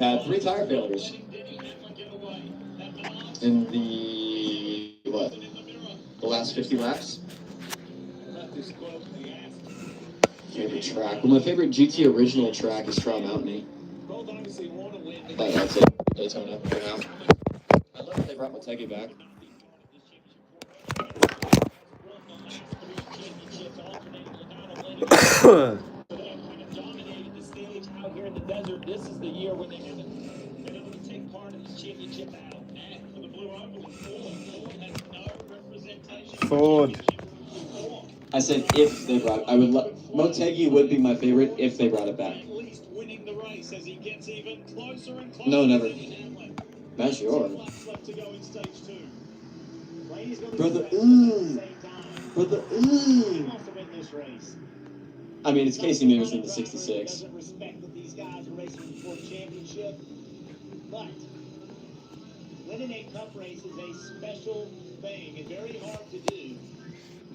had 3 tire failures in the last 50 laps. Favorite track? Well, my favorite GT original track is Trial Mountain. But that's it. Daytona for now. I love that they brought Motegi back. This is the year when they haven't been able to take part in this championship battle. And for the Blue Oval, Ford has no representation. Ford. I said if they brought it. I would love. Motegi would be my favorite if they brought it back. At least winning the race as he gets even closer and closer. No, never. That's yours. left to go in stage 2. Brother, Brother, He wants to win this race. I mean, it's Casey Mears in the 66. Doesn't respect that these guys are racing for the championship, but winning a cup race is a special thing and very hard to do.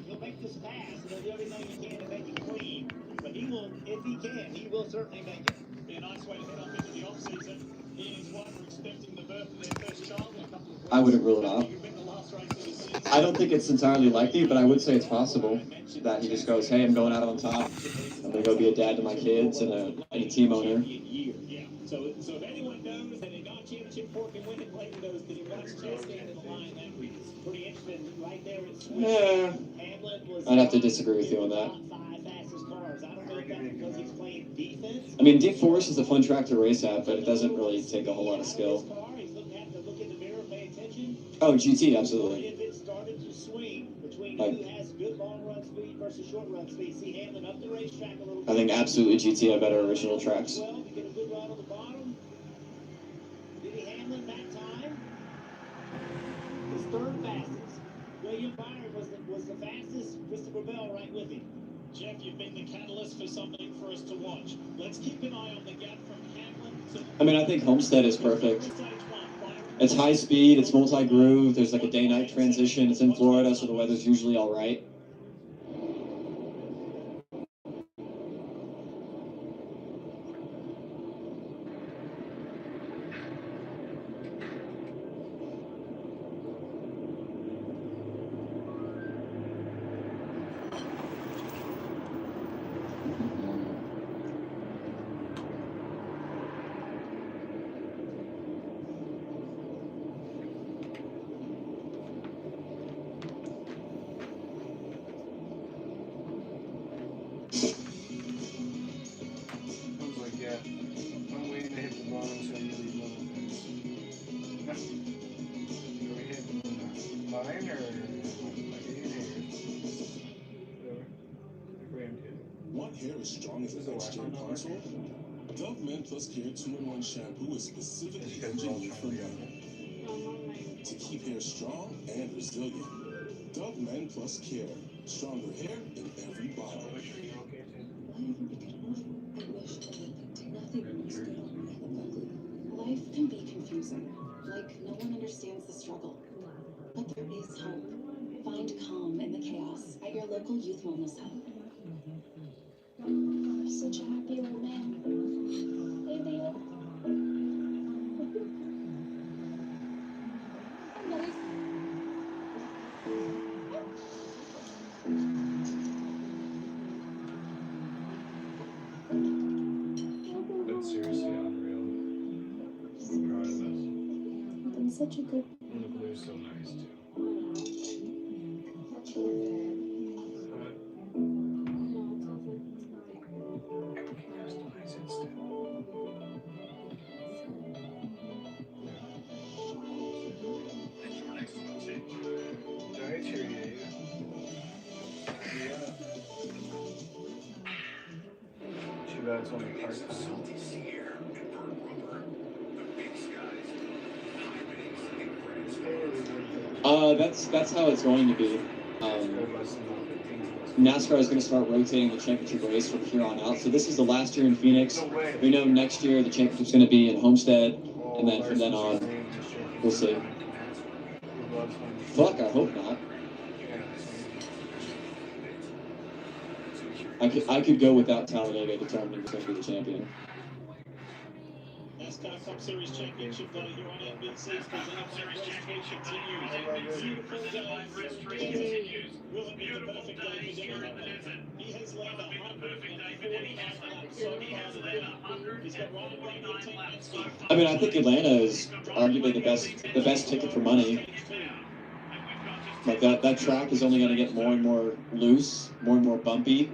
He'll make this pass and he'll do everything he can to make it clean, but he will, if he can, he will certainly make it. Be a nice way to head off into the off-season. He and his wife are expecting the birth of their first child in a couple of weeks. I wouldn't rule it out. I don't think it's entirely likely, but I would say it's possible that he just goes, hey, I'm going out on top. I'm going to go be a dad to my kids and a team owner. Yeah. So if anyone knows that a non-championship Ford can win it, Clayton knows that he wants to stand in the line. That's pretty interesting. Right there at Swiss. Yeah. I'd have to disagree with you on that. I don't know if that's because he's playing defense. I mean, Deep Forest is a fun track to race at, but it doesn't really take a whole lot of skill. Oh, GT, absolutely. If it started to swing between who has good long run speed versus short run speed, see Hamlin up the racetrack a little bit. I think absolutely GT have better original tracks. Well, you get a good run on the bottom. Did he Hamlin that time? His third fastest. William Byron was the fastest. Christopher Bell right with him. Jeff, you've been the catalyst for something for us to watch. Let's keep an eye on the gap from Hamlin to... I mean, I think Homestead is perfect. It's high speed, it's multi-groove, there's like a day-night transition, it's in Florida, so the weather's usually all right. Want hair as strong as a next-gen console? Dove Men Plus Care 2-in-1 shampoo is specifically engineered for men to keep hair strong and resilient. Dove Men Plus Care. Stronger hair in every bottle. I wish that nothing was good already. Life can be confusing, like no one understands the struggle. But there is hope. Find calm in the chaos at your local youth wellness hub. Such a happy old man. Hey, Leo. But seriously, unreal. I'm proud of us. You've been such a good. And the blue's so nice too. That's only part of That's how it's going to be. NASCAR is going to start rotating the championship race from here on out. So this is the last year in Phoenix. We know next year the championship's going to be in Homestead, and then from then on, we'll see. Fuck, I hope not. I could go without Talladega determining who's going to be the champion. Cup Series Championship here on NBC's presented by Race continues. Beautiful day. Will it be the perfect day for Denny? He has led 145 laps so far today. He's got Ryan Blaney at 10 minutes. I mean, I think Atlanta is arguably the best ticket for money. Like that track is only going to get more and more loose, more and more bumpy.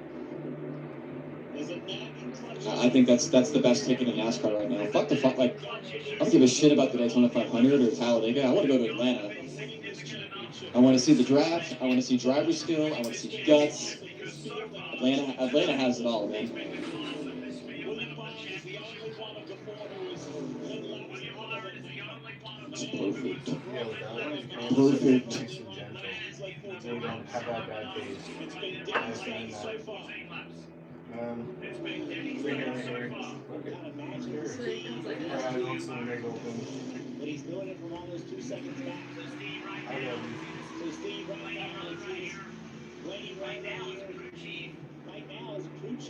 I think that's the best ticket in NASCAR right now. Fuck, like, I don't give a shit about the Daytona 500 or Talladega. I want to go to Atlanta. I want to see the draft. I want to see driver skill. I want to see guts. Atlanta has it all, man. It's perfect. Perfect. They don't have that bad days. But he's doing it from almost 2 seconds back. I love you. So Steve right now is Blaney right now as crew chief. What are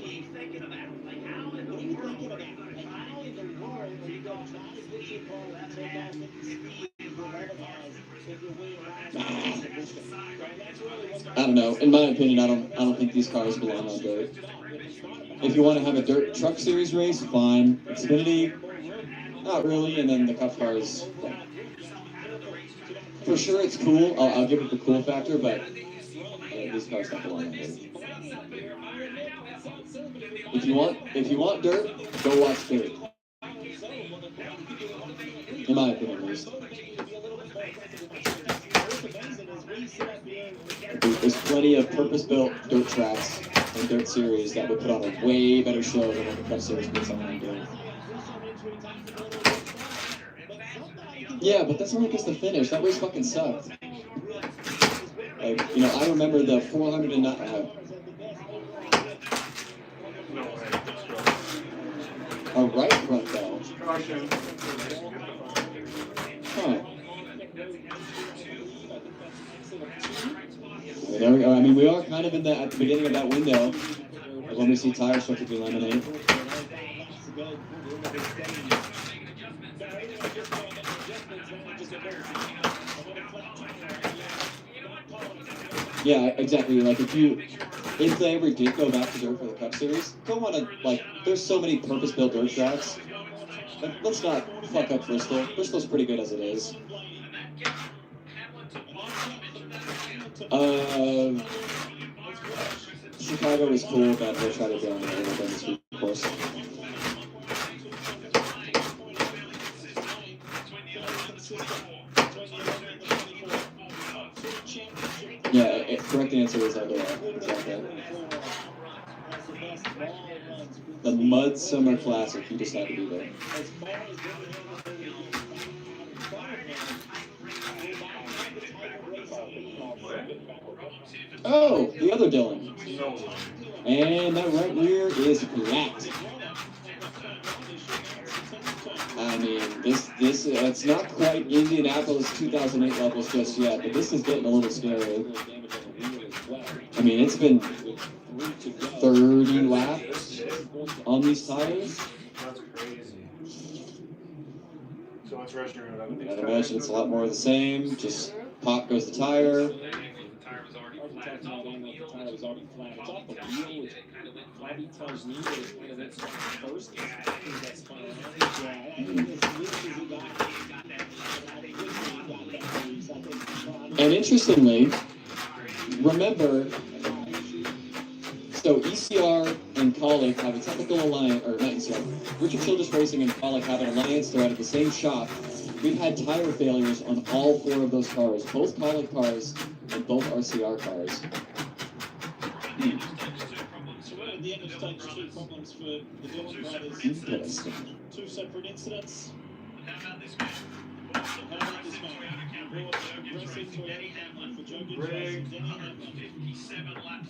you thinking about? Like how in the world are you going to try to get your car to take off at the speed you're otherwise if you're way around? I don't know. In my opinion, I don't think these cars belong on dirt. If you want to have a dirt truck series race, fine. Xfinity, not really. And then the Cup cars, for sure, it's cool. I'll give it the cool factor, but these cars don't belong on dirt. If you want dirt, go watch dirt. In my opinion, at least. There's plenty of purpose-built dirt tracks and dirt series that would put on a way better show than what the Cup Series puts on and doing. Yeah, but that's only just the finish. That race fucking sucked. Like, you know, I remember the 409. A right front though. Huh. There we go. I mean, we are kind of at the beginning of that window of when we see tires start to delaminate. Yeah, exactly. Like if they ever did go back to dirt for the Cup Series, go on there's so many purpose-built dirt tracks. Let's not fuck up Bristol. Bristol's pretty good as it is. Chicago is cool, but we'll try to do on a little bit this week, of course. Yeah, correct answer is Eldora. Exactly. The Mud Summer Classic. You just had to be there. Oh, the other Dylan. And that right rear is flat. I mean, this it's not quite Indianapolis 2008 levels just yet, but this is getting a little scary. I mean, it's been 30 laps on these tires. That's crazy. So what's Rush doing about it? I'd imagine it's a lot more of the same. Just pop goes the tire. The tire was already flat. It's off the wheel, which Bobby tells me that it's kind of its first. That's fine. And interestingly, remember, so ECR and Kaulig have a technical alliance, or not ECR, Richard Childress Racing and Kaulig have an alliance. They're out of the same shop. We've had tire failures on all 4 of those cars, both Kaulig cars and both RCR cars. So we're at the end of stage 2 problems for the Dillon brothers. Interesting. 2 separate incidents. How about this man? Aggressive Toyota for Joe Gibbs and Denny Hamlin. 57 laps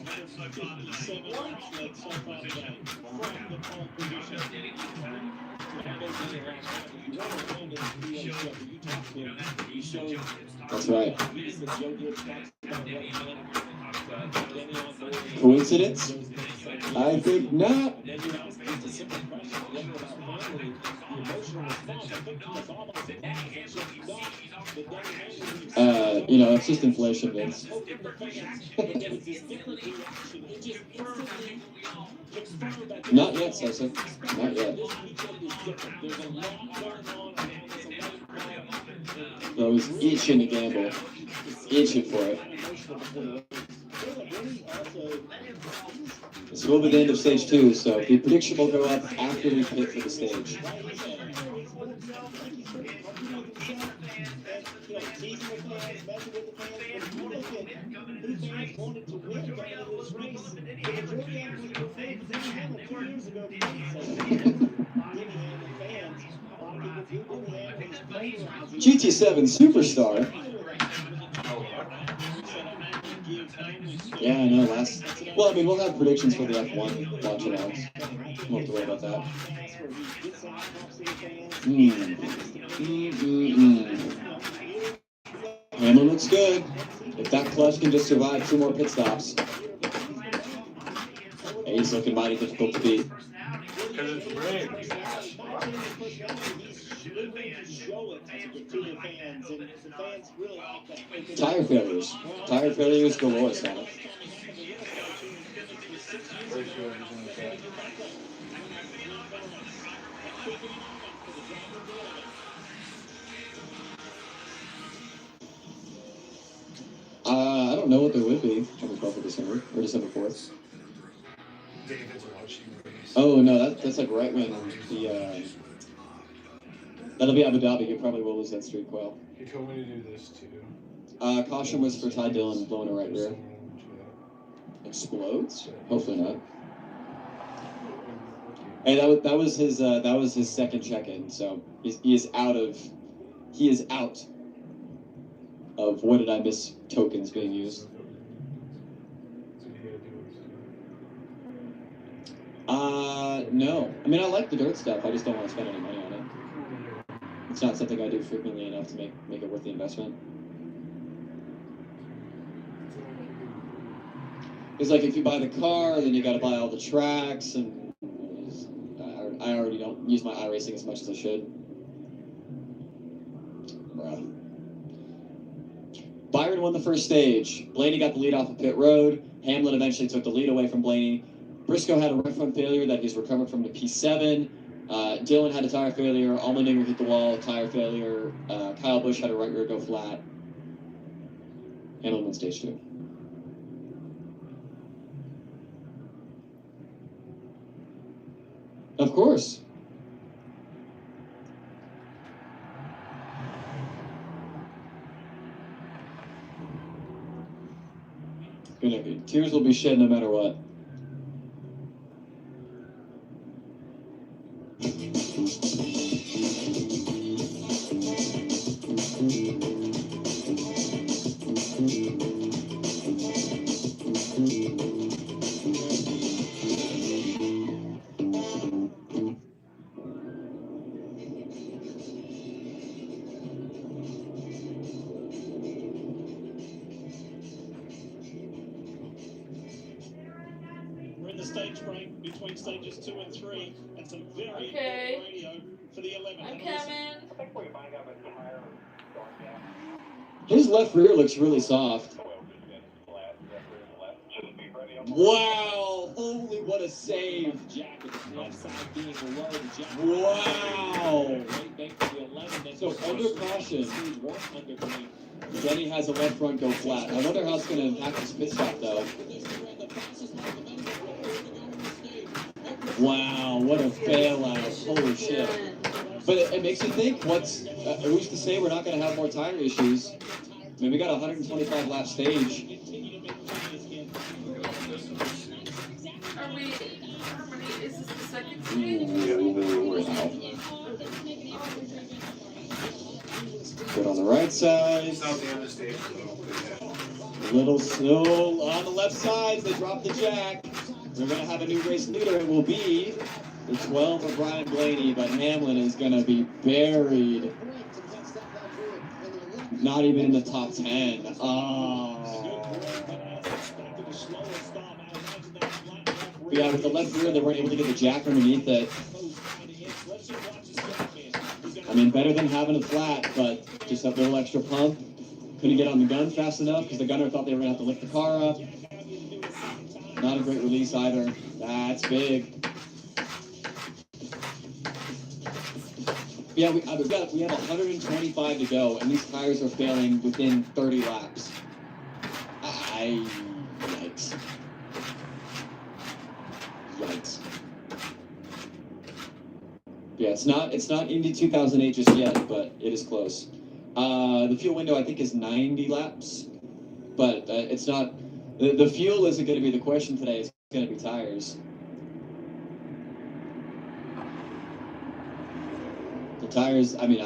led so far today. From the pole position. That's right. Coincidence? I think not. And then you ask just a simple question, whether about family, the emotional response. I think that's almost a conversation you got that Danny Manning You know, it's just inflation, Vince. spoke to the fans, but there was this different reaction. It just instantly confirmed that Not yet, Sosa. Not yet. this weekend is different. There's a lot going on around this 11 club. No, he's itching to gamble. Itching for it. This will be the end of stage 2, so the prediction will go up after we hit for the stage. GT7 Superstar. Yeah, I know. Well, I mean, we'll have predictions for the F1 launch around. Won't have to worry about that. Hamlin looks good. If that clutch can just survive 2 more pit stops. Hey, he's looking mighty difficult to beat. Because it's rigged. Tire failures. Tire failures galore, Sonic. I don't know what there would be on the 12th of December, or December 4th. David's watching race. Oh, no, that's like right when the, that'll be Abu Dhabi. You probably will lose that streak well. He told me to do this too. Caution was for Ty Dillon blowing a right rear. Explodes? Hopefully not. Hey, that was his second check-in, so he is out of what did I miss tokens being used. No. I mean, I like the dirt stuff. I just don't want to spend any money on it. It's not something I do frequently enough to make it worth the investment. It's like if you buy the car, then you got to buy all the tracks, and I already don't use my iRacing as much as I should. Bruh. Byron won the first stage. Blaney got the lead off of pit road. Hamlin eventually took the lead away from Blaney. Briscoe had a right front failure that he's recovering from the P7. Dillon had a tire failure. Allmendinger hit the wall, tire failure. Kyle Busch had a right rear go flat. Hamlin won stage 2. Of course. Tears will be shed no matter what. Stage break between stages 2 and 3, and some very Okay. important radio for the 11. I'm coming. His left rear looks really soft. Wow! Holy, what a save! Jack with his left side being low. Jack. Wow! Great bank for the 11. So under caution, Stage 1 underneath. Denny has a left front go flat. I wonder how it's going to impact his pit stop, though. Wow, what a bailout. Holy shit. But it makes you think, who's to say we're not going to have more tire issues? I mean, we got a 125 lap stage. Are we, Harmony, is this the second stage? Good on the right side. It's not the end of stage though. Little snow on the left side. They drop the jack. We're going to have a new race leader. It will be the 12 of Brian Blaney, but Hamlin is going to be buried. Not even in the top 10. Oh. But yeah, with the left rear, they weren't able to get the jack underneath it. I mean, better than having a flat, but just that little extra pump. Couldn't get on the gun fast enough because the gunner thought they were going to have to lift the car up. Not a great release either. That's big. Yeah, we have 125 to go, and these tires are failing within 30 laps. Yikes. Yikes. Yeah, it's not Indy 2008 just yet, but it is close. The fuel window I think is 90 laps, but it's not. The fuel isn't going to be the question today. It's going to be tires. The tires. I mean,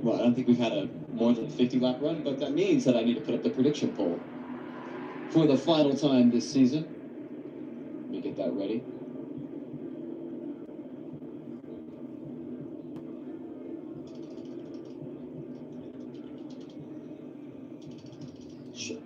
well, I don't think we've had a more than 50 lap run, but that means that I need to put up the prediction poll for the final time this season. Let me get that ready. Sure.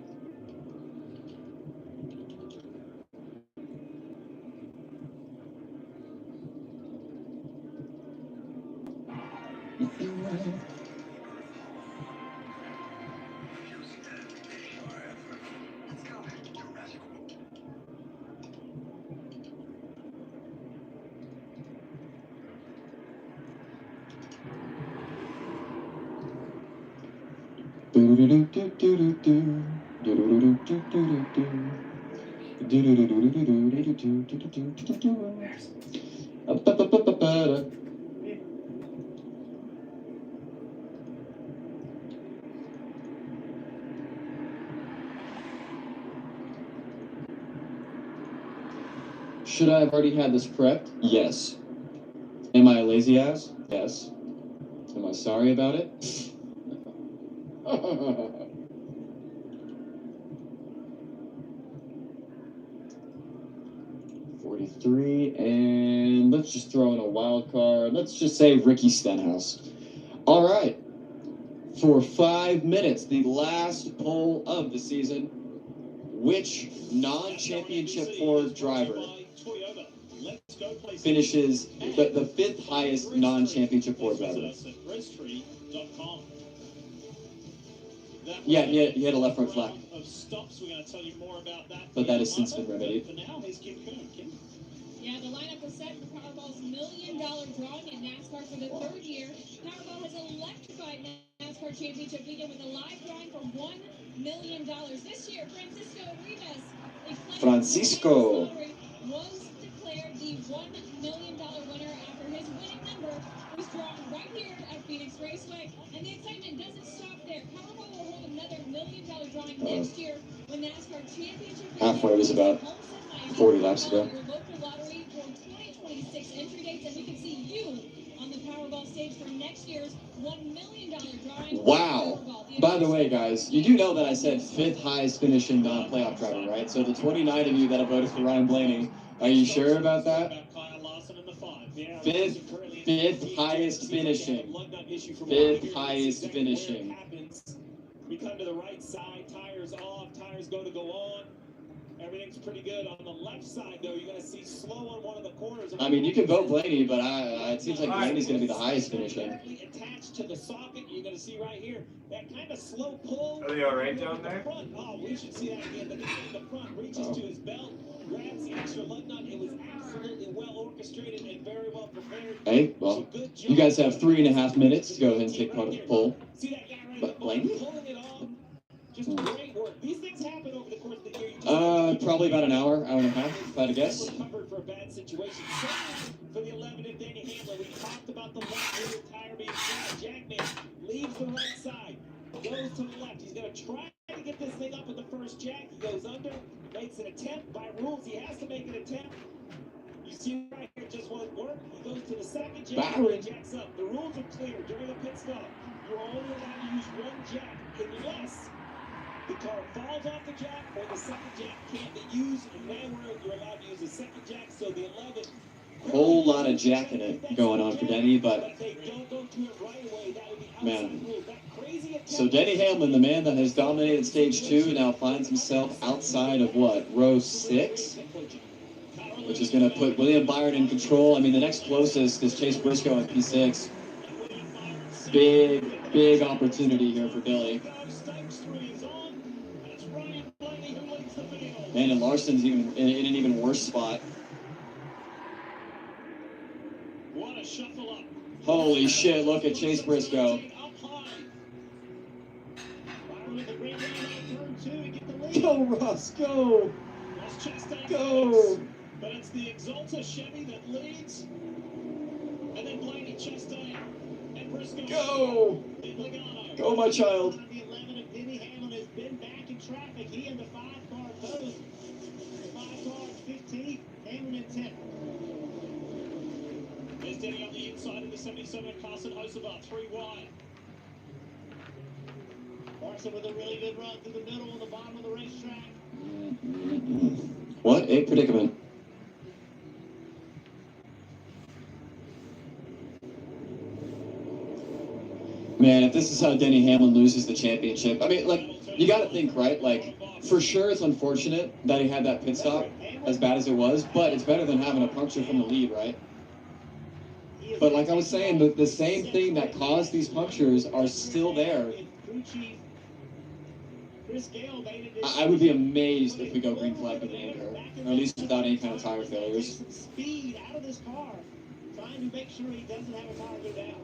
Should I have already had this prepped? Yes. Am I a lazy ass? Yes. Am I sorry about it? 43, and let's just throw in a wild card. Let's just say Ricky Stenhouse. All right. For 5 minutes, the last poll of the season. Which non-championship Ford driver finishes the fifth highest non-championship Ford driver? Yeah, he had a left front flat. But that has since been remedied. Yeah, the lineup was set for Powerball's $1 million drawing in NASCAR for the third year. Powerball has electrified NASCAR Championship weekend with a live drawing for $1 million. This year, Francisco was declared the $1 million winner after his winning number was drawn right here at Phoenix Raceway. And the excitement doesn't stop there. Powerball will hold another $1 million drawing next year when NASCAR Championship Halfway was about 40 laps ago. Your local lottery for 2026 entry dates, and we can see you on the Powerball stage for next year's $1 million drawing. Wow. By the way, guys, you do know that I said fifth highest finishing non-playoff driver, right? So the 29 of you that have voted for Ryan Blaney, are you sure about that? Fifth highest finishing. Fifth highest finishing. We come to the right side, tires off, tires go on. Everything's pretty good. On the left side, though, you're going to see slow on one of the corners. I mean, you can vote Blaney, but it seems like Blaney's going to be the highest finishing. Attached to the socket, you're going to see right here that kind of slow pull. Are they all right down there? Front. Oh, we should see that again. The guy in the front reaches to his belt, grabs the extra lug nut. It was absolutely well orchestrated and very well prepared. Hey, well, you guys have 3.5 minutes to go ahead and take part of the poll. See that guy right But Blaney? pulling it off. Just great work. These things happen over the course of the year. Probably about an hour and a half, if I had to guess. Recovered for a bad situation. For the 11 of Danny Hamlin, we talked about the left rear tire being flat. Jackman leaves the right side, goes to the left. He's going to try to get this thing up with the first jack. He goes under, makes an attempt. By rules, he has to make an attempt. You see right here, it just won't work. He goes to the second jack and jacks up. The rules are clear. During a pit stop, you're only allowed to use one jack unless the car falls off the jack or the second jack can't be used, and now you're allowed to use the second jack. So the 11 Whole lot of jacking it going on for Denny, but man. So Denny Hamlin, the man that has dominated stage 2, now finds himself outside of what, row 6? Which is going to put William Byron in control. I mean, the next closest is Chase Briscoe in P6. Big opportunity here for Billy. Man, and Larson's even in an even worse spot. Holy shit, look at Chase Briscoe. Go, Ross, go! Go! But it's the Exalta Chevy that leads. And then Blaney Chastain and Briscoe. Go! Go, my child. The 11 of Denny Hamlin has been back in traffic. He in the 5-car post. The 5-car 15th, Hamlin in 10th. There's Denny on the inside of the 77 of Carson Hocevar, 3 wide. Larson with a really good run through the middle on the bottom of the racetrack. What a predicament. Man, if this is how Denny Hamlin loses the championship, I mean, like, you got to think, right? Like, for sure it's unfortunate that he had that pit stop, as bad as it was, but it's better than having a puncture from the lead, right? But like I was saying, the same thing that caused these punctures are still there. I would be amazed if we go green flag with the end here, or at least without any kind of tire failures. Speed out of this car, trying to make sure he doesn't have a tire go down.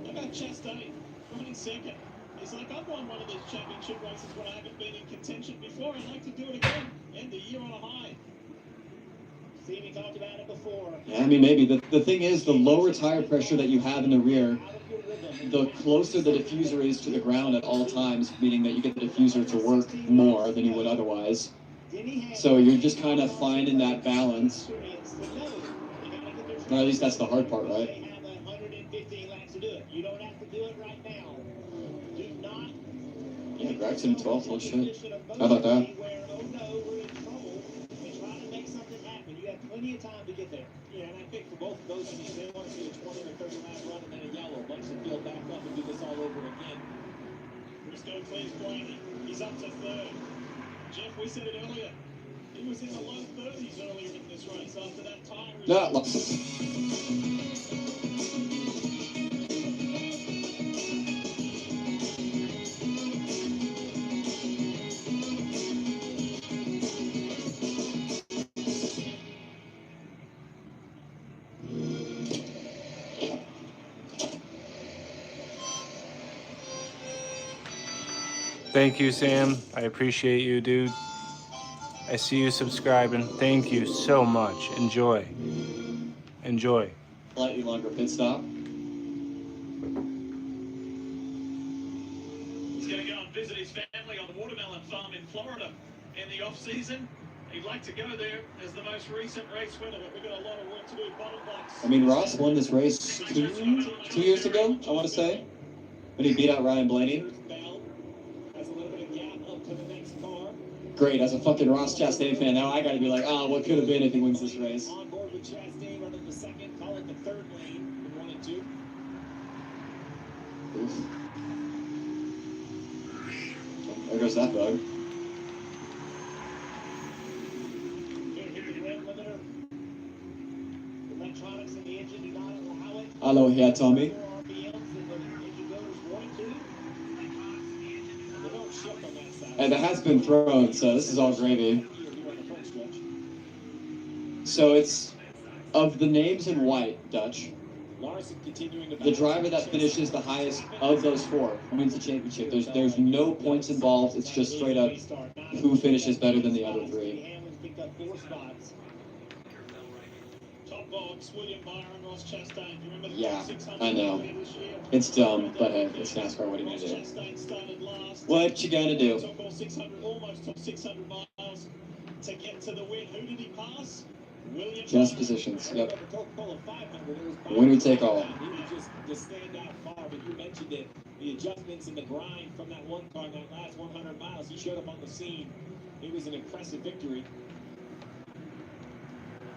I got Chastain running second. He's like, I've won one of these championship races when I haven't been in contention before. I'd like to do it again. End the year on a high. Stevie talked about it before. Yeah, I mean, maybe. The thing is, the lower tire pressure that you have in the rear, the closer the diffuser is to the ground at all times, meaning that you get the diffuser to work more than you would otherwise. So you're just kind of finding that balance. Or at least that's the hard part, right? They have 115 laps to do it. You don't have to do it right now. Do not. Yeah, Gregson 12th, oh shit. How about that? Plenty of time to get there. Yeah, and I think for both of those teams, they want to see a 20 or 30 lap run and then a yellow. Bunch the field back up and do this all over again. Briscoe clears Blaney. He's up to third. Jeff, we said it earlier. He was in the low 30s earlier in this race after that tire. No. Thank you, Sam. I appreciate you, dude. I see you subscribing. Thank you so much. Enjoy. Enjoy. Slightly longer pit stop. He's going to go and visit his family on the watermelon farm in Florida in the off-season. He'd like to go there as the most recent race winner, but we've got a lot of work to do. Bottom box. I mean, Ross won this race two years ago, I want to say, when he beat out Ryan Blaney. Great, as a fucking Ross Chastain fan, now I gotta be like, oh, what could have been if he wins this race? On board with Chastain, running the second, call it the third lane, 1 and 2. Oof. There goes that bug. Electronics in the engine do not allow it. Hello here, Tommy. And the hat's been thrown, so this is all gravy. So it's, of the names in white, Dutch, the driver that finishes the highest of those 4 wins the championship. There's no points involved. It's just straight up who finishes better than the other 3. Yeah, I know. It's dumb, but hey, it's NASCAR. What are you gonna do? What you gonna do? Almost 600 miles to get to the win. Who did he pass? Just positions. Yep. Winner take all. He was just the standout car, but you mentioned it. The adjustments and the grind from that one car in that last 100 miles. He showed up on the scene. It was an impressive victory.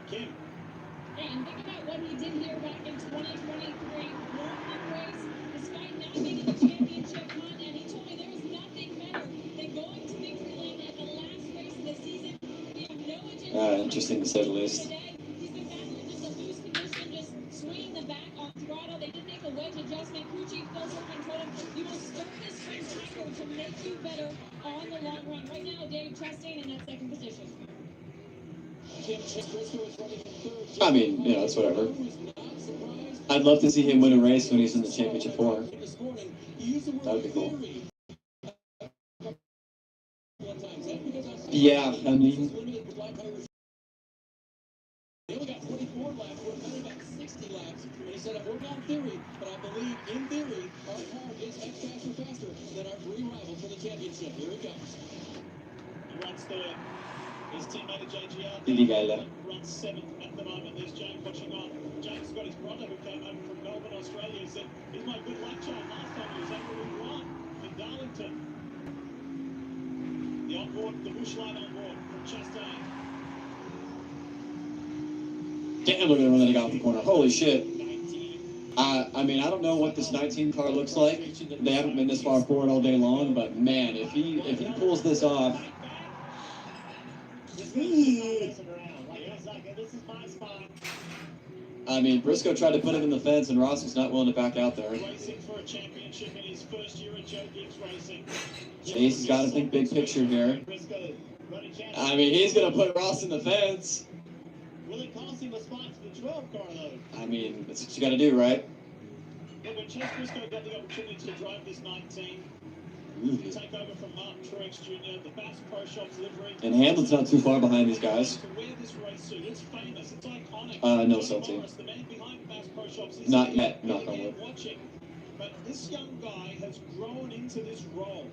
Kim. Yeah, and think about what he did here back in 2023. Won one race despite not making the championship hunt, and he told me there was nothing better than going to victory lane at the last race of the season. We have no agenda. Interesting to say the least. Today, he's been battling just a loose condition, just swinging the back on throttle. They did make a wedge adjustment. Crew chief Phil Serpent told him, you will start this race record to make you better on the long run. Right now, Dave Chastain in that second position. I mean, you know, it's whatever. I'd love to see him win a race when he's in the championship 4. That would be cool. Yeah, I mean, They only got 44 laps, we're only got 60 laps. And he said, I've worked on theory, but I believe in theory, our car is faster than our three rivals for the championship. Here it comes. He runs third. His teammate at JGR runs 7th at the moment. There's James watching on. James got his brother who came over from Melbourne, Australia. He said, he's my good luck charm. Last time he was over Route 1 in Darlington. The onboard, the bush line onboard from Chastain. damn, look at the run that he got off the corner. Holy shit. I mean, I don't know what this 19 car looks like. They haven't been this far forward all day long, but man, if he pulls this off. I mean, Briscoe tried to put him in the fence, and Ross was not willing to back out there. Racing for a championship in his first year at Joe Gibbs Racing. Chase has got to think big picture here. I mean, he's going to put Ross in the fence. Will it cost him a spot for the 12 car, though? I mean, that's what you got to do, right? Yeah, when Chase Briscoe got the opportunity to drive this 19, to take over from Mark Truex Jr., the Bass Pro Shops livery. And Hamlin's not too far behind these guys. To wear this race suit, it's famous, it's iconic. No, Salty. The man behind Bass Pro Shops is not yet, knock on wood. Watching. But this young guy has grown into this role.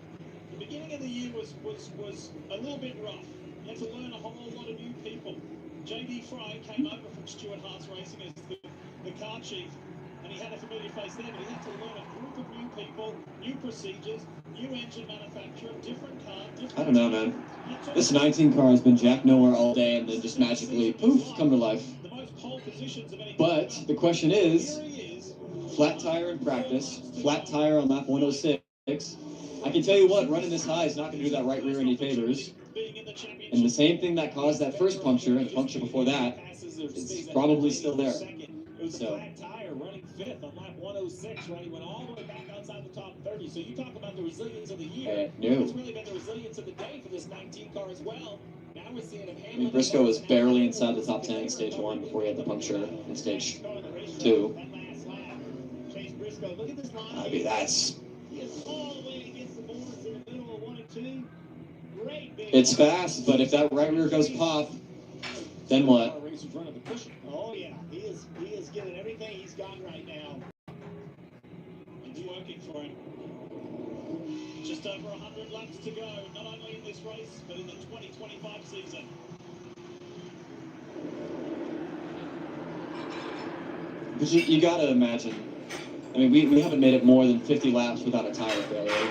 The beginning of the year was a little bit rough. He had to learn a whole lot of new people. JD Fry came over from Stuart Haas Racing as the car chief, and he had a familiar face there, but he had to learn a group of new people, new procedures, new engine manufacturer, different car, different... I don't know, man. This 19 car has been jacked nowhere all day and then just magically, poof, come to life. But the question is, flat tire in practice, flat tire on lap 106. I can tell you what, running this high is not going to do that right rear any favors. And the same thing that caused that first puncture and puncture before that is probably still there. So, running 5th on lap 106, right? He went all the way back outside the top 30. So you talk about the resilience of the year. It's really been the resilience of the day for this 19 car as well. Now we're seeing him. I mean, Briscoe was barely inside the top 10 in stage 1 before he had the puncture in stage 2. I mean, that's... It's fast, but if that right rear goes pop, then what? Oh yeah, he is giving everything he's got right now. It's working for him. Just over 100 laps to go, not only in this race, but in the 2025 season. But you gotta imagine, I mean, we haven't made it more than 50 laps without a tire failure.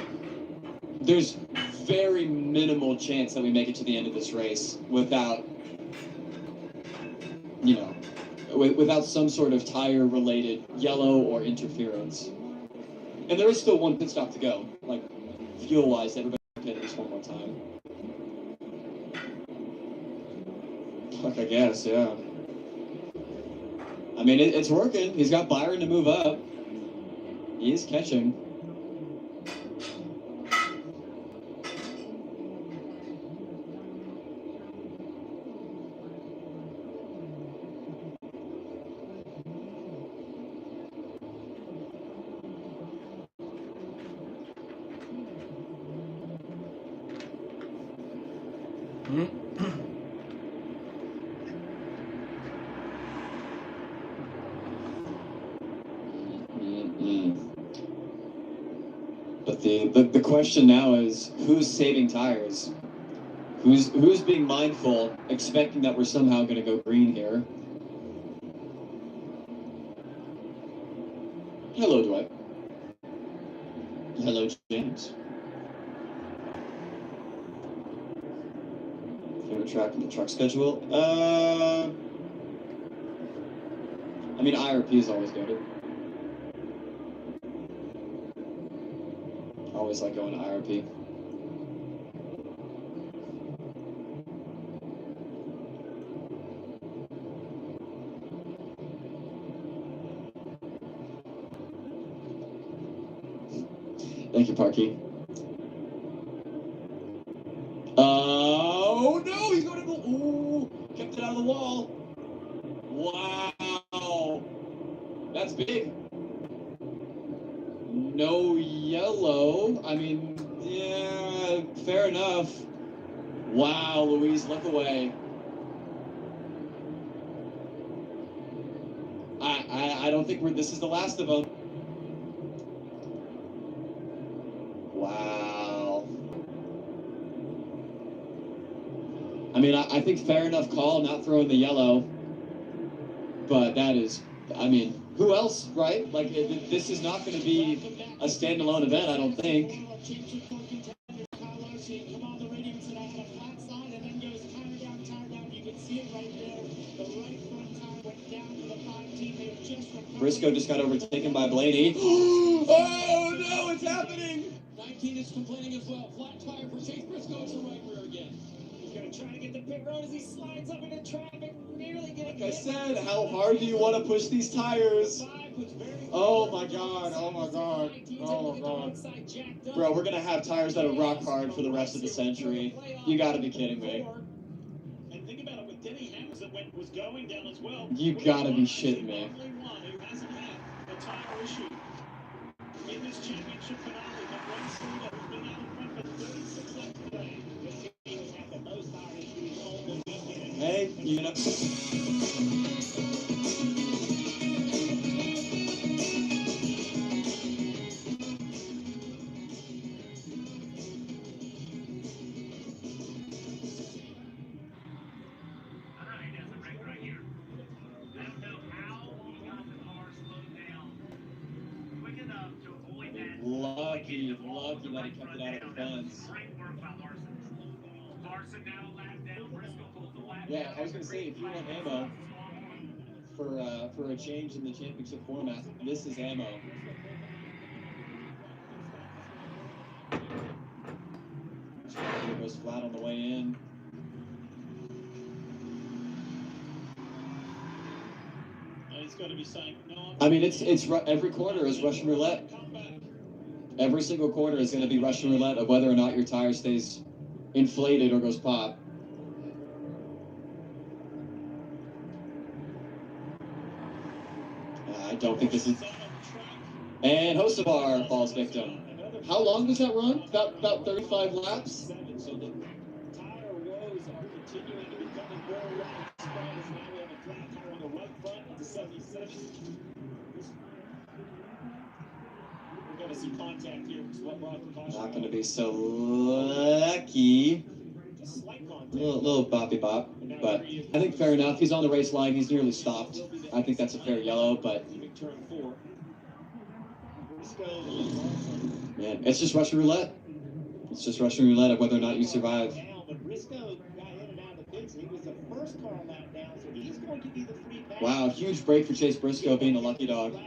There's very minimal chance that we make it to the end of this race without, you know, without some sort of tire-related yellow or interference. And there is still one pit stop to go. Like, fuel-wise, everybody pit this one more time. Fuck, I guess, yeah. I mean, it's working. He's got Byron to move up. He is catching. But the question now is, who's saving tires? Who's being mindful, expecting that we're somehow going to go green here? Hello, Dwight. Hello, James. Favorite track in the truck schedule? I mean, IRP is always good. Always like going to IRP. Thank you, Parky. Oh no, he's going to go. Ooh, kept it out of the wall. Wow, that's big. No yellow. I mean, yeah, fair enough. Wow, Louise, look away. I don't think this is the last of them. Wow. I mean, I think fair enough call not throwing the yellow, but that is, I mean, who else, right? Like, this is not going to be a standalone event, I don't think. Briscoe just got overtaken by Blaney. Oh no, it's happening! 19 is complaining as well. Flat tire for Chase Briscoe to right rear again. He's going to try to get the pit road as he slides up into traffic, nearly getting Like I said, how hard do you want to push these tires? Oh my god, oh my god, oh my god. Bro, we're going to have tires that are rock hard for the rest of the century. You gotta be kidding me. And think about it with Denny Hamlin that was going down as well. You gotta be shitting me. Who hasn't had a tire issue in this championship finale, but Ray Slida, who's been out in front for 36 laps today. This team has had the most tire issues all the weekend. Hey, you know. Lucky that he kept it out of the fence. Yeah, I was gonna say, if you want ammo for a change in the championship format, this is ammo. It goes flat on the way in. He's got to be saying, no. I mean, it's every corner is Russian roulette. Every single corner is going to be Russian roulette of whether or not your tire stays inflated or goes pop. I don't think this is. And Hocevar falls victim. How long does that run? About 35 laps. So the tire woes are continuing to become more widespread as now we have a flat tire on the right front of the 77. We're going to see contact here. What brought the caution? Not going to be so lucky. Slight contact. Little boppy bop. But I think fair enough. He's on the race line. He's nearly stopped. I think that's a fair yellow, but Turn 4. man, it's just Russian roulette. It's just Russian roulette of whether or not you survive. But Briscoe got in and out of the pits. He was the first car lap down, so he's going to be the free pass. Wow, huge break for Chase Briscoe being a lucky dog.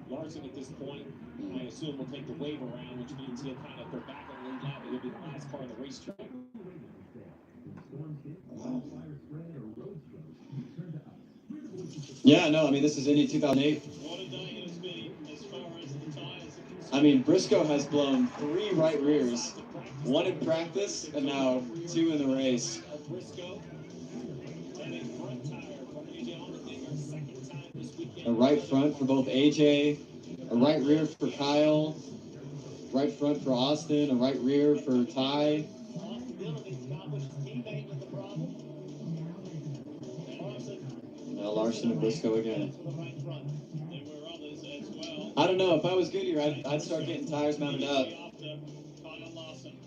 Larson at this point, I assume, will take the wave around, which means he'll kind of go back on the lead lap, but he'll be the last car on the racetrack. Wow. Yeah, no, I mean, this is Indy 2008. What a day it has been as far as the tires are concerned. I mean, Briscoe has blown 3 right rears, 1 in practice, and now 2 in the race. Briscoe, and a front tire for AJ Allmendinger, second time this weekend. A right front for both AJ, a right rear for Kyle, right front for Austin, a right rear for Ty. Austin Dillon established his teammate with the problem. And Larson. Now Larson and Briscoe again. For the right front. There were others as well. I don't know, if I was Goodyear, I'd start getting tires mounted up. Kyle Larson.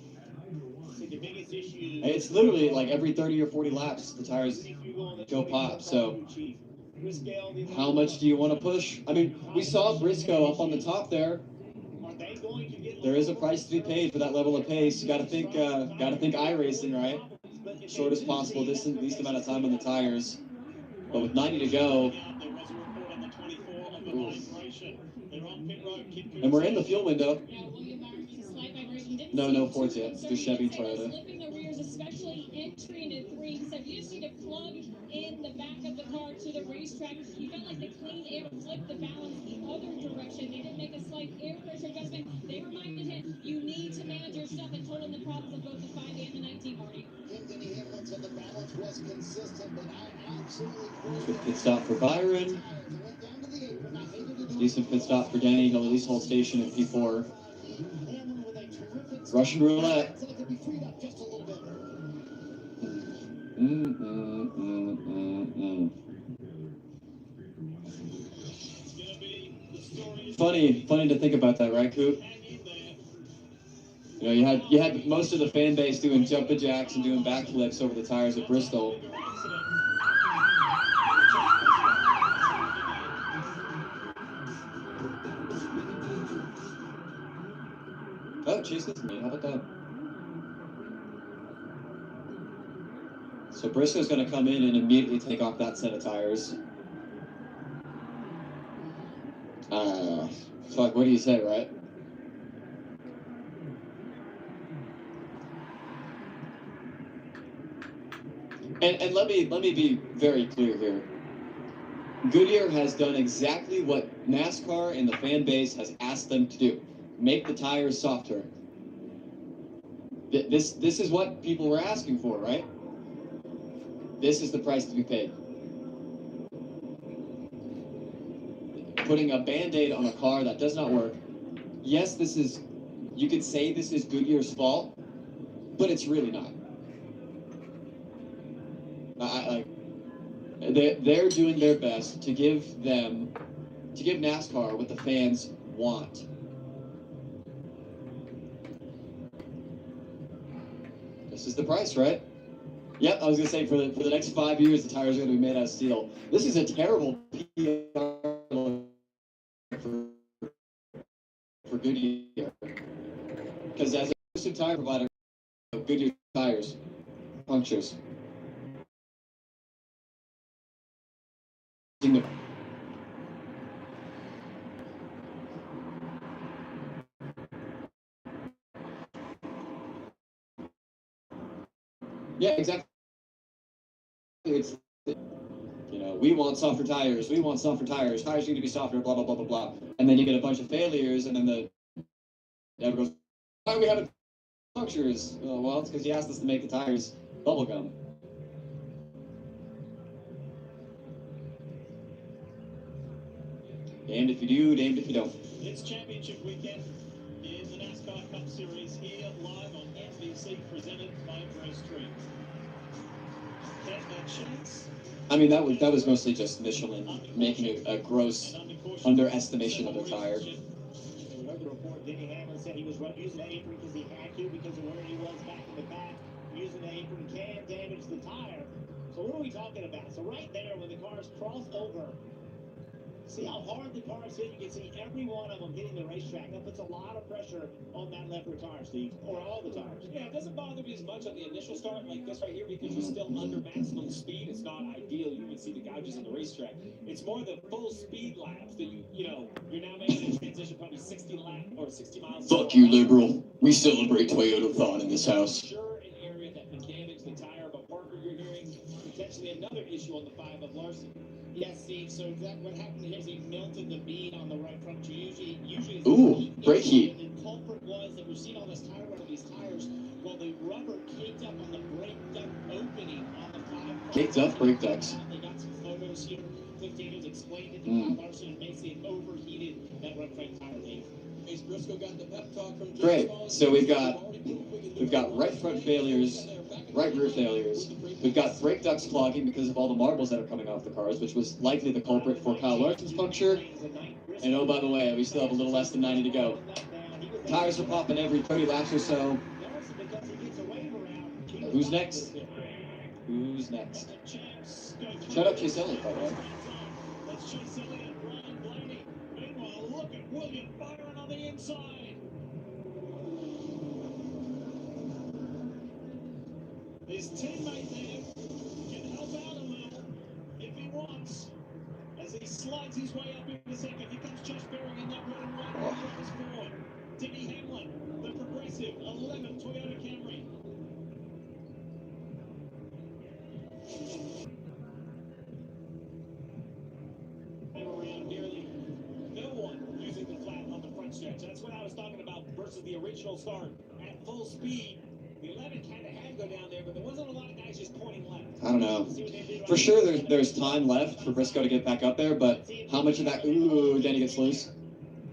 See, the biggest issue. It's literally like every 30 or 40 laps, the tires go pop, so how much do you want to push? I mean, we saw Briscoe up on the top there. There is a price to be paid for that level of pace. You got to think iRacing, right? Shortest possible distance, least amount of time on the tires. But with 90 to go, There was a report on the 24 of the vibration. They're on pit road. and we're in the fuel window. Yeah, William Byron was a slight vibration. Didn't No, seem no too Fords yet. concerned. Just Chevy, He did say Toyota. slipping the rears, especially entry into 3. He said you just need to plug in the back of the car to the racetrack. He felt like the clean air flipped the balance the other direction. They didn't make a slight air pressure adjustment. They reminded him you need to manage your stuff and told him the problems of both the 5 and the 19, Marty. Denny Hamlin said the balance was consistent, but I absolutely Good pit stop for Byron. Decent pit stop for Denny. He'll at least hold station in P4. Russian roulette. Funny to think about that, right, Coop? You know, you had most of the fan base doing jumping jacks and doing backflips over the tires at Bristol. Oh, Chase gets me. How about that? So Briscoe's going to come in and immediately take off that set of tires. Fuck, what do you say, right? And let me be very clear here. Goodyear has done exactly what NASCAR and the fan base has asked them to do. Make the tires softer. This is what people were asking for, right? This is the price to be paid. Putting a Band-Aid on a car that does not work. Yes, you could say this is Goodyear's fault, but it's really not. They're doing their best to give NASCAR what the fans want. This is the price, right? Yep, I was gonna say for the next 5 years the tires are gonna be made out of steel. This is a terrible PR for Goodyear, because as a exclusive tire provider, Goodyear tires punctures. Yeah, exactly. It's, you know, we want softer tires. We want softer tires. Tires need to be softer. Blah blah blah blah blah. And then you get a bunch of failures, and then the everyone goes, "Why are we having punctures?" Oh, well, it's because you asked us to make the tires bubblegum. Damned if you do, damned if you don't. It's championship weekend in the NASCAR Cup Series here live on NBC, presented by Grace Street. I mean, that was mostly just Michelin making a gross underestimation of the tire. We heard the report. Denny Hamlin said he was using the apron because he had to, because of where he was back in the back. Using the apron can damage the tire. So what are we talking about? So right there, when the cars cross over, see how hard the cars hit? You can see every one of them hitting the racetrack. That puts a lot of pressure on that left rear tire, Steve, or all the tires. Yeah, it doesn't bother me as much on the initial start like this right here because you're still under maximum speed. It's not ideal. You can see the gouges on the racetrack. It's more the full speed laps that you know, you're now making a transition probably 60 laps or 60 miles. Fuck you, liberal. We celebrate Toyota-thon in this house. Sure, an area that can damage the tire, but Parker, you're hearing potentially another issue on the 5 of Larson. Yes, Steve. So what happened here is he melted the bead on the right front. Usually ooh, brake heat. The culprit was that we've seen all this tire run on these tires. Well, the rubber caked up on the brake duct opening on the 5. Caked up brake ducts. They got some photos here. Cliff Daniels explained it to Kyle Larson, and basically overheated that right front tire, Dave. Ace Briscoe got the pep talk from Great. So we've got right front failures, right rear failures. We've got brake ducts clogging because of all the marbles that are coming off the cars, which was likely the culprit for Kyle Larson's puncture. And oh, by the way, we still have a little less than 90 to go. Tires are popping every 30 laps or so. Who's next? Who's next? Shout out Chase Elliott, by the way. That's Chase Elliott and Ryan Blaney. Meanwhile, look at William Byron on the inside. His teammate there can help out a little if he wants. he slugs his way up into second. Here comes Josh Berry in that red and white. Race forward. Denny Hamlin, the Progressive 11 Toyota Camry. Around nearly no one using the flat on the front stretch. That's what I was talking about versus the original start at full speed. The 11 kind of had to go down there, but there wasn't a lot of guys just pointing left. I don't know. For sure, there's time left for Briscoe to get back up there, but how much of that? Ooh, Denny gets loose.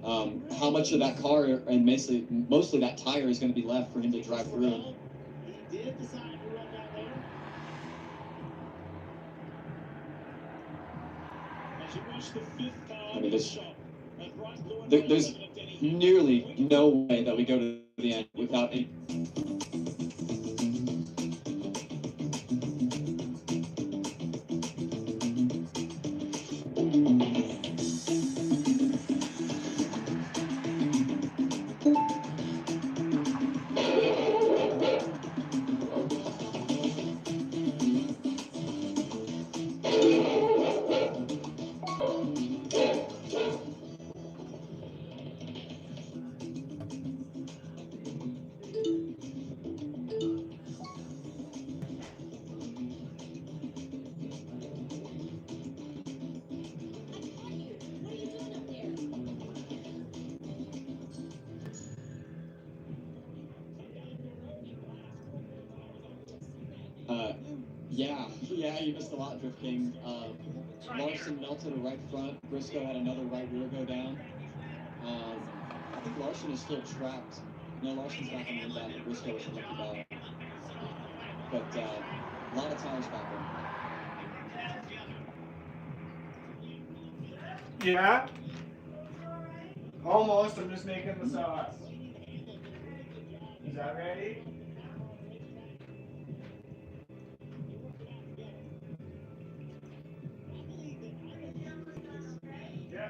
How much of that car and mostly that tire is going to be left for him to drive through? He did decide to run down there. As you watch the fifth car, I mean, there's there's nearly no way that we go to the end without a. Yeah, you missed a lot, Drift King. Larson melted a right front. Briscoe had another right rear go down. I think Larson is still trapped. No, Larson's back on the inbound, but Briscoe was a lucky ball. But a lot of tires back there. Yeah? Almost. I'm just making the sauce. Is that ready? Yeah.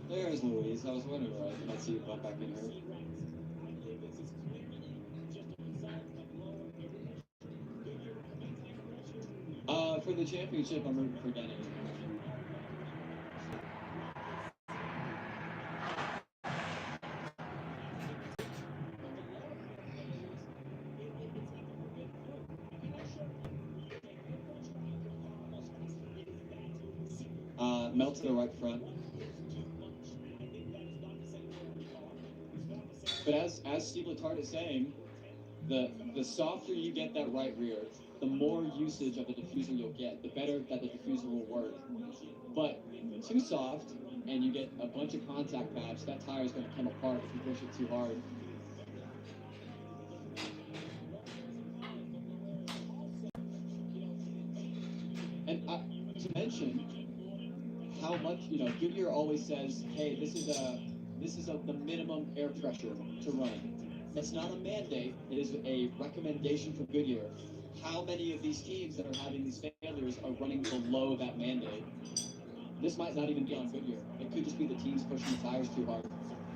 There's Louise. I was wondering where I might see you bump back in her. For the championship, I'm rooting for Denny. Melt to the right front. But as Steve Letarte is saying, the softer you get that right rear, the more usage of the diffuser you'll get, the better that the diffuser will work. But too soft, and you get a bunch of contact patch, that tire is going to come apart if you push it too hard. And to mention how much, Goodyear always says, hey, this is the minimum air pressure to run. That's not a mandate. It is a recommendation from Goodyear. How many of these teams that are having these failures are running below that mandate? This might not even be on Goodyear. It could just be the teams pushing the tires too hard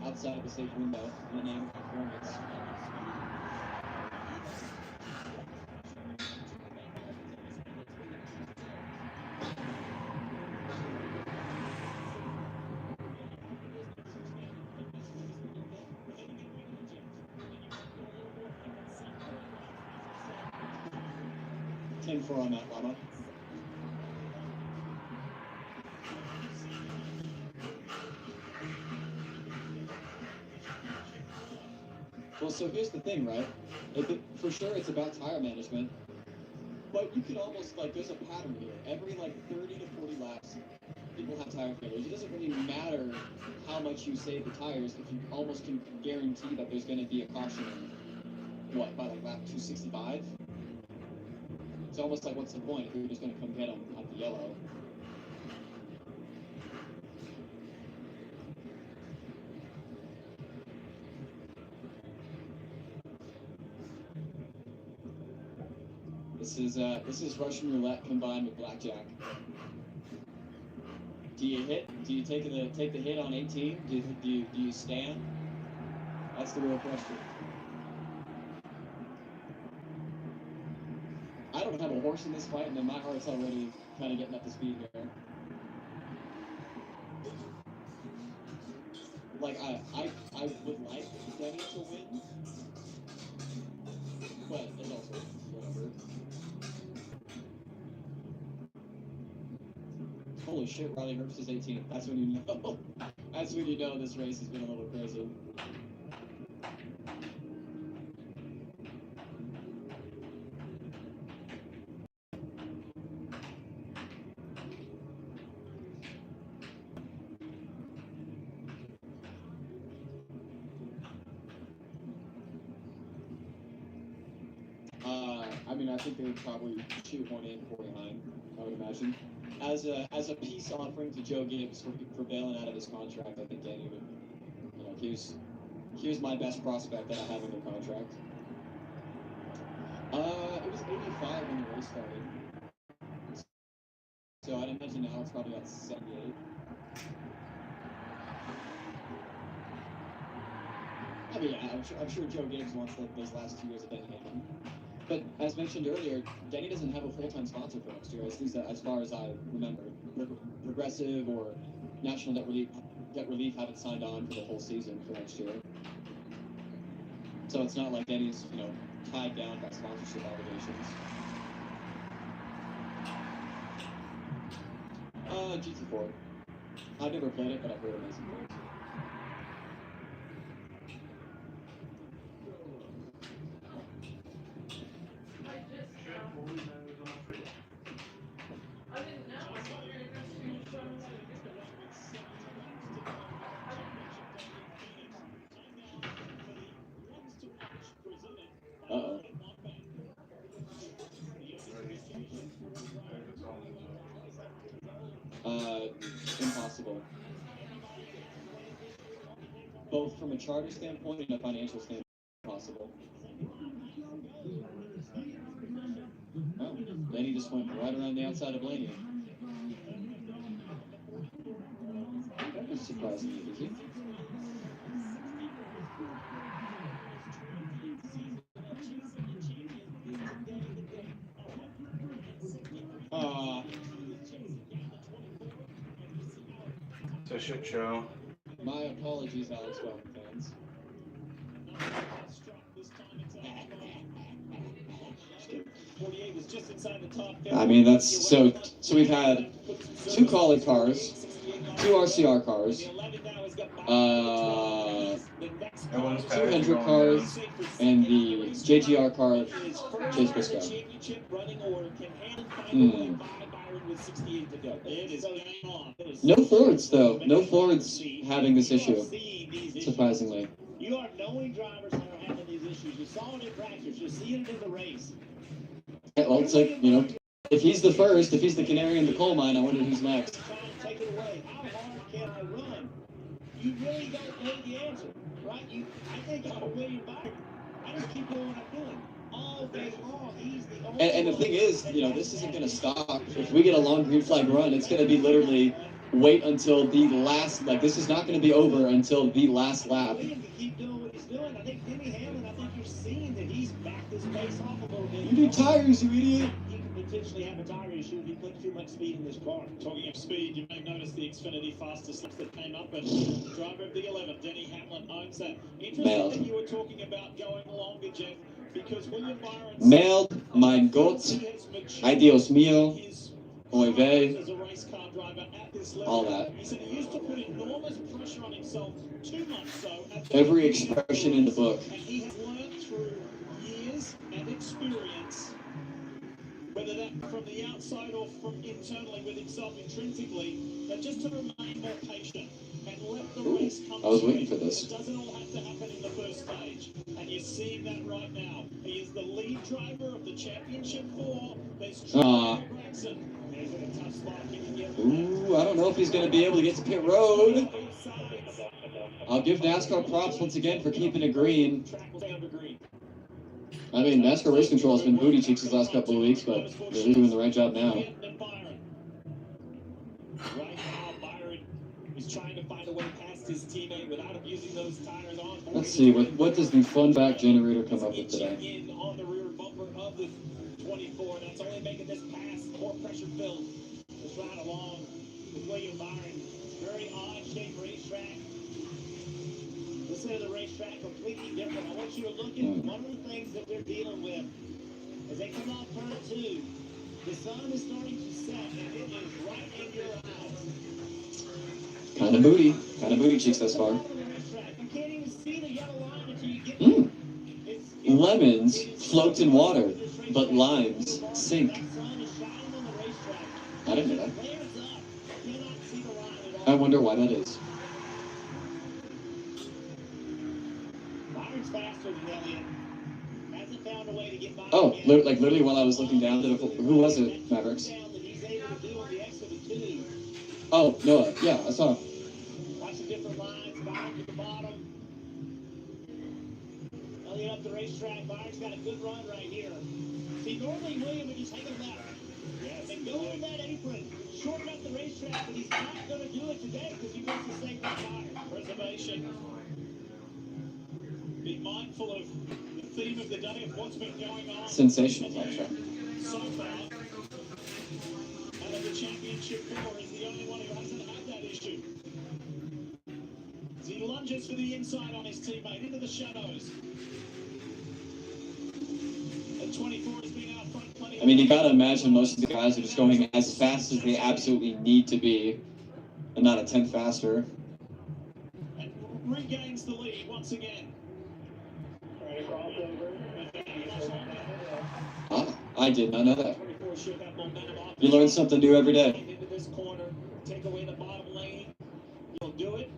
outside of the safe window in the name of performance. Ten four on that, Llama. Well, so here's the thing, right? For sure, it's about tire management, but you can almost, there's a pattern here. Every, 30 to 40 laps, people have tire failures. It doesn't really matter how much you save the tires if you almost can guarantee that there's going to be a caution, by, lap 265? It's almost like, what's the point if you're just going to come get them at the yellow? This is Russian roulette combined with blackjack. Do you hit? Do you take the hit on 18? Do you stand? That's the real question. I don't have a horse in this fight, and then my heart's already kind of getting up to speed here. Like I would like Denny to win, but it's also whatever. Holy shit, Riley Herbst is 18. That's when you know. That's when you know this race has been a little crazy. I mean, I think they would probably shoehorn in Corey Heim, I would imagine. As a peace offering to Joe Gibbs for bailing out of his contract, I think Danny would, you know, here's my best prospect that I have under contract. It was 85 when the race started. So I'd imagine now it's probably at 78. I mean, I'm sure Joe Gibbs wants those last 2 years of Denny Hamlin. But as mentioned earlier, Denny doesn't have a full-time sponsor for next year, at least as far as I remember. Progressive or National Debt Relief haven't signed on for the whole season for next year. So it's not like Denny's, you know, tied down by sponsorship obligations. GT4. I've never played it, but I've heard amazing things. Impossible. Both from a charter standpoint and a financial standpoint, impossible. Oh, Blaney just went right around the outside of Blaney. That was surprising, Vicky. It's a shit show. My apologies, Alex Wellman fans. I mean, that's so we've had 2 Collie cars, 2 RCR cars, 2 Hendrick cars, and the JGR car of Chase Briscoe. No Fords, though. No Fords having this issue, surprisingly. You are knowing drivers that are having these issues. You saw it in practice. You're seeing it in the race. Yeah, well, it's like, you know, if he's the first, if he's the canary in the coal mine, I wonder who's next. Take it away. How hard can I run? You really don't know the answer, right? I think I'm William Byron. I just keep doing what I'm doing all day long. He's the only And the thing is, you know, this isn't going to stop. If we get a long green flag run, it's going to be literally wait until the last, like, this is not going to be over until the last lap. William can keep doing what he's doing. I think Denny Hamlin, I think you're seeing that he's backed his pace off a little bit. You need tires, you idiot. He could potentially have a tire issue if he puts too much speed in this car. Talking of speed, you may notice the Xfinity fastest laps that came up, and driver of the 11, Denny Hamlin, owns that. Interesting that you were talking about going longer, Jeff, because William Byron... Mailed, mein Gott, ay Dios mío, oy vey, all that. He said he used to put enormous pressure on himself, too much so... Every expression in the book. And he has learned through years and experience, whether that from the outside or from internally with himself intrinsically, that just to remain more patient and let the race come I was to waiting him. for this. It doesn't all have to happen in the first stage, and you're seeing that right now. He is the lead driver of the Championship 4. There's Gregson. There's a tough spot. Ooh, I don't know if he's going to be able to get to pit road. I'll give NASCAR props once again for keeping it green. I mean, NASCAR Race Control has been booty cheeks these last couple of weeks, but they're doing the right job now. Right now, Byron is trying to find a way past his teammate without abusing those tires on. Let's see, what does the fun fact generator come up with today? In on the rear bumper of the 24. That's only making this pass more pressure filled. Just right along with William Byron. Very odd shaped racetrack. Listen to the racetrack, completely different. I want you to look at one of the things that they're dealing with as they come off turn 2. The sun is starting to set, and it is right in your eyes. Kind of booty cheeks thus far. You can't even see the yellow line until you get Lemons float in water, but limes sink. that sun is shining on the racetrack. I didn't know that. Flares up. You cannot see the line at all. I wonder why that is. Byron's faster than Elliott. Hasn't found a way to get by. Oh, again. like literally while I was looking down, who was it, Mavericks? Down that he's able to do on the exit of 2. Oh, Noah. Yeah, I saw him. Watch the different lines. Byron to the bottom. Elliott up the racetrack. Byron's got a good run right here. See, normally William would just hang a left. Yes. And go on that apron. Shorten up the racetrack, but he's not going to do it today because he wants to save that tire. Preservation. Be mindful of the theme of the day of what's been going on. Sensational track. So far, out of the championship 4 is the only one who hasn't had that issue. As he lunges for the inside on his teammate into the shadows. And 24 has been out front plenty. I mean, you gotta imagine most of the guys are just going as fast as they absolutely need to be, and not a tenth faster. And regains the lead once again. Ah, I did not know that. 24 should have momentum off. You learn something new every day. Into this corner, take away the bottom lane. He'll do it.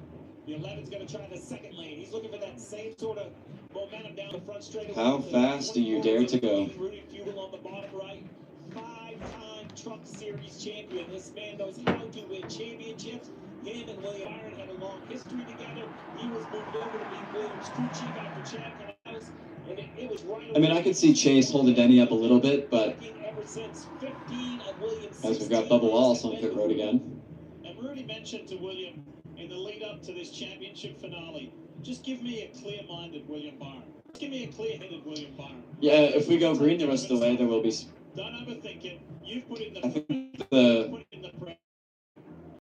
The 11's going to try the second lane. He's looking for that same sort of momentum down the front straight. How fast do you dare to go? Rudy Fugle on the bottom right. 5-time Truck Series champion. This man knows how to win championships. Him and William Byron had a long history together. He was moved over to be Williams' crew chief after Chad Knaus. And it was right. I mean, I could see Chase holding Denny up a little bit, but Ever since 15 of Williams' as we've got Bubba Wallace on pit road again. And Rudy mentioned to William in the lead up to this championship finale, just give me a clear-minded William Byron. Just give me a clear-headed William Byron. Yeah, if we go green the rest of the way, there will be. Don't overthink it. You've put in the I think the put in the prep.